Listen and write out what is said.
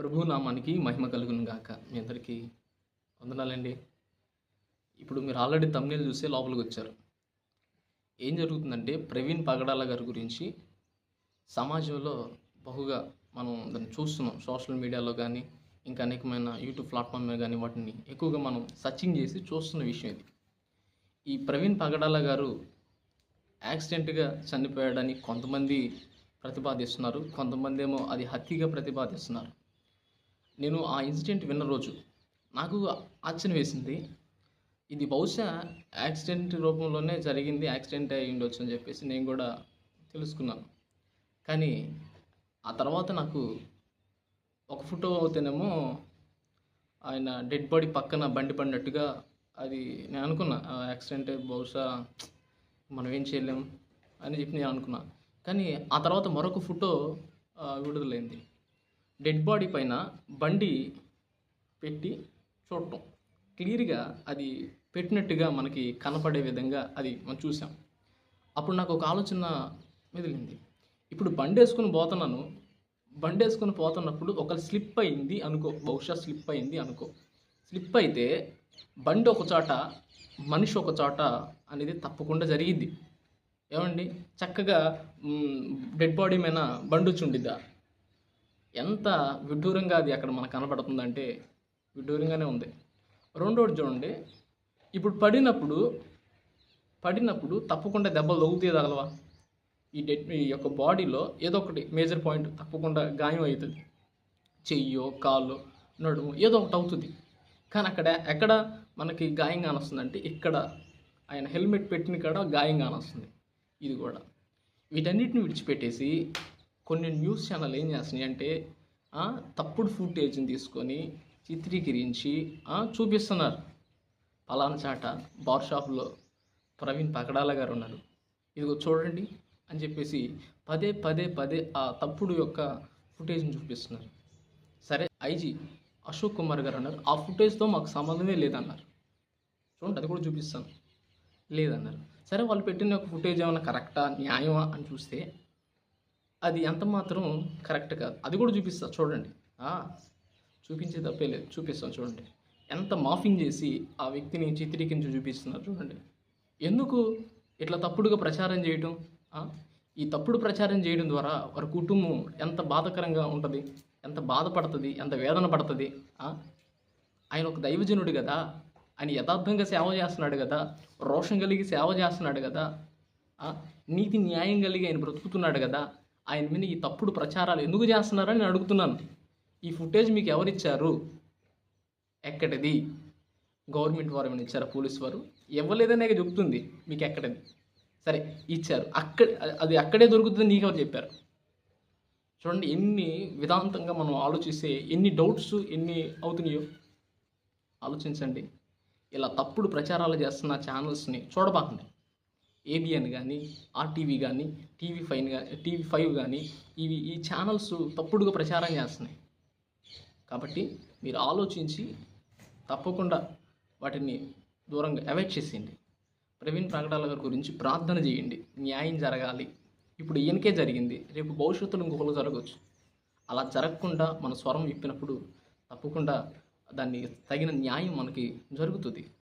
ప్రభు నామానికి మహిమ కలుగును గాక. మీ అందరికీ వందనాలండి. ఇప్పుడు మీరు ఆల్రెడీ థంబ్‌నెయిల్ చూసే లోపలికొచ్చారు. ఏం జరుగుతుందంటే ప్రవీణ్ పగడాల గారి గురించి సమాజంలో బహుగా మనం దాన్ని చూస్తున్నాం. సోషల్ మీడియాలో గానీ, ఇంకా అనేకమైన యూట్యూబ్ ప్లాట్‌ఫామ్ మీద గానీ వాటిని ఎక్కువగా మనం సెర్చింగ్ చేసి చూస్తున్న విషయం ఇది. ఈ ప్రవీణ్ పగడాల గారు యాక్సిడెంట్‌గా చనిపోయాడని కొంతమంది ప్రతిపాదిస్తున్నారు. కొంతమందేమో అది హత్యగా ప్రతిపాదిస్తున్నారు. నేను ఆ ఇన్సిడెంట్ విన్న రోజు నాకు ఆశ్చర్యం వేసింది. ఇది బహుశా యాక్సిడెంట్ రూపంలోనే జరిగింది. యాక్సిడెంట్ అయ్యుండొచ్చు అని చెప్పేసి నేను కూడా తెలుసుకున్నాను. కానీ ఆ తర్వాత నాకు ఒక ఫోటో అవుతేనేమో ఆయన డెడ్ బాడీ పక్కన బండి పడినట్టుగా అది నేను అనుకున్నా. యాక్సిడెంట్ బహుశా మనం ఏం చేయలేం అని చెప్పి నేను అనుకున్నా. కానీ ఆ తర్వాత మరొక ఫోటో విడుదలైంది. డెడ్ బాడీ పైన బండి పెట్టి చూడటం. క్లియర్‌గా అది పెట్టినట్టుగా మనకి కనపడే విధంగా అది మనం చూసాం. అప్పుడు నాకు ఒక ఆలోచన మెదిలింది. ఇప్పుడు బండేసుకొని పోతున్నప్పుడు ఒకవేళ స్లిప్ అయింది అనుకో, బహుశా స్లిప్ అయింది అనుకో. స్లిప్ అయితే బండి ఒక చోట, మనిషి ఒక చోట అనేది తప్పకుండా జరిగిద్ది. ఏవండీ? చక్కగా డెడ్ బాడీ మీద బండొచ్చి ఉండిద్దా? ఎంత విడ్డూరంగా అది అక్కడ మనకు కనపడుతుందంటే విడ్డూరంగానే ఉంది. రెండోది చూడండి, ఇప్పుడు పడినప్పుడు తప్పకుండా దెబ్బలు తగలవా? ఈ యొక్క బాడీలో ఏదో ఒకటి మేజర్ పాయింట్ తప్పకుండా గాయం అవుతుంది. చెయ్యో, కాలో, నడుము ఏదో ఒకటి అవుతుంది. కానీ ఎక్కడ మనకి గాయం కానొస్తుందంటే ఇక్కడ ఆయన హెల్మెట్ పెట్టిన కాడ గాయం కానొస్తుంది. ఇది కూడా వీటన్నిటిని విడిచిపెట్టేసి కొన్ని న్యూస్ ఛానల్ ఏం చేస్తున్నాయి అంటే తప్పుడు ఫుటేజ్ని తీసుకొని చిత్రీకరించి చూపిస్తున్నారు. పలానా చాట బార్ షాప్లో ప్రవీణ్ పగడాల గారు ఉన్నారు, ఇదిగో చూడండి అని చెప్పేసి పదే ఆ తప్పుడు యొక్క ఫుటేజ్ని చూపిస్తున్నారు. సరే, ఐజీ అశోక్ కుమార్ గారు అన్నారు ఆ ఫుటేజ్తో మాకు సంబంధమే లేదన్నారు. చూడండి, అది కూడా చూపిస్తాను లేదన్నారు. సరే, వాళ్ళు పెట్టిన ఒక ఫుటేజ్ ఏమైనా కరెక్టా, న్యాయమా అని చూస్తే అది ఎంత మాత్రం కరెక్ట్ కాదు. అది కూడా చూపిస్తా చూడండి. చూపించే తప్పే లేదు, చూపిస్తాను చూడండి. ఎంత మాఫింగ్ చేసి ఆ వ్యక్తిని చిత్రీకరించి చూపిస్తున్నారు చూడండి. ఎందుకు ఇట్లా తప్పుడుగా ప్రచారం చేయడం? ఈ తప్పుడు ప్రచారం చేయడం ద్వారా వారి కుటుంబం ఎంత బాధకరంగా ఉంటుంది, ఎంత బాధపడుతుంది, ఎంత వేదన పడుతుంది. ఆయన ఒక దైవజనుడు కదా, ఆయన యథార్థంగా సేవ చేస్తున్నాడు కదా, రోషం కలిగి సేవ చేస్తున్నాడు కదా, నీతి న్యాయం కలిగి ఆయన బ్రతుకుతున్నాడు కదా, ఆయన మీద ఈ తప్పుడు ప్రచారాలు ఎందుకు చేస్తున్నారని నేను అడుగుతున్నాను. ఈ ఫుటేజ్ మీకు ఎవరిచ్చారు? ఎక్కడిది? గవర్నమెంట్ వారు ఏమైనా ఇచ్చారా? పోలీసు వారు ఇవ్వలేదనే చెప్తుంది. మీకు ఎక్కడిది? సరే, ఇచ్చారు. అది అక్కడే దొరుకుతుంది, నీకెవరు చెప్పారు? చూడండి, ఎన్ని విధాంతంగా మనం ఆలోచిస్తే ఎన్ని డౌట్స్ ఎన్ని అవుతున్నాయో ఆలోచించండి. ఇలా తప్పుడు ప్రచారాలు చేస్తున్న ఛానల్స్ని చూడబాకండి. ఏబిఎన్ కానీ, ఆర్టీవీ కానీ, టీవీ5 కానీ ఈ ఛానల్స్ తప్పుడుగా ప్రచారం చేస్తున్నాయి. కాబట్టి మీరు ఆలోచించి తప్పకుండా వాటిని దూరంగా అవాయిడ్ చేసేయండి. ప్రవీణ్ పగడాల గారి గురించి ప్రార్థన చేయండి. న్యాయం జరగాలి. ఇప్పుడు ఈయనకే జరిగింది, రేపు భవిష్యత్తులో ఇంకొకరు జరగవచ్చు. అలా జరగకుండా మన స్వరం విప్పినప్పుడు తప్పకుండా దాన్ని తగిన న్యాయం మనకి జరుగుతుంది.